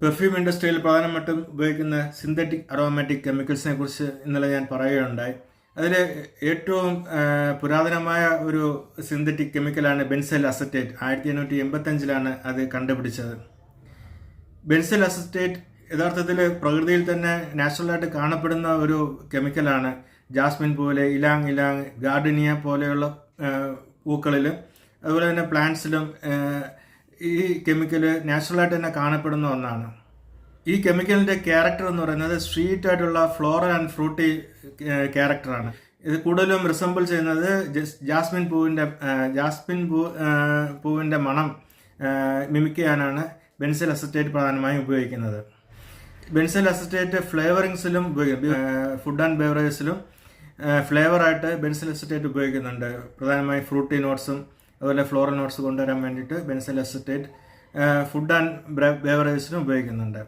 Perfume ഇൻഡസ്ട്രിയിൽ പ്രധാനമായിട്ടും ഉപയോഗിക്കുന്ന സിന്തറ്റിക് അറോമാറ്റിക് കെമിക്കൽസിനെ കുറിച്ച് ഇന്നലെ ഞാൻ പറയുകയുണ്ടായി. അതിൽ ഏറ്റവും പുരാതനമായ ഒരു സിന്തറ്റിക് കെമിക്കലാണ് ബെൻസൈൽ അസറ്റേറ്റ്. 1885 അത് കണ്ടുപിടിച്ചത്. ബെൻസൈൽ അസറ്റേറ്റ് യഥാർത്ഥത്തിൽ പ്രകൃതിയിൽ തന്നെ നാച്ചുറലായിട്ട് കാണപ്പെടുന്ന ഒരു കെമിക്കലാണ്. ജാസ്മിൻ പോലെ, ഇലാങ് ഗാർഡനിയ പോലെയുള്ള പൂക്കളിൽ, അതുപോലെ തന്നെ പ്ലാന്റ്സിലും ഈ കെമിക്കൽ നാച്ചുറലായിട്ട് തന്നെ കാണപ്പെടുന്ന ഒന്നാണ്. ഈ കെമിക്കലിൻ്റെ ക്യാരക്ടർ എന്ന് പറയുന്നത് സ്വീറ്റ് ആയിട്ടുള്ള ഫ്ലോറൽ ആൻഡ് ഫ്രൂട്ടി ക്യാരക്ടറാണ്. ഇത് കൂടുതലും റിസംബിൾ ചെയ്യുന്നത് ജാസ്മിൻ പൂവിൻ്റെ മണം മിമിക് ചെയ്യാനാണ് ബെൻസൈൽ അസറ്റേറ്റ് പ്രധാനമായും ഉപയോഗിക്കുന്നത്. ബെൻസൈൽ അസറ്റേറ്റ് ഫ്ലേവറിങ്സിലും ഉപയോഗിക്കും. ഫുഡ് ആൻഡ് ബേവറേജസിലും ഫ്ലേവറായിട്ട് ബെൻസൈൽ അസറ്റേറ്റ് ഉപയോഗിക്കുന്നുണ്ട്. പ്രധാനമായും ഫ്രൂട്ടി നോട്ട്സും അതുപോലെ ഫ്ലോറൽ നോട്ട്സ് കൊണ്ടുവരാൻ വേണ്ടിയിട്ട് ബെൻസൈൽ അസറ്റേറ്റ് ഫുഡ് ആൻഡ് ബേവറേജസിലും ഉപയോഗിക്കുന്നുണ്ട്.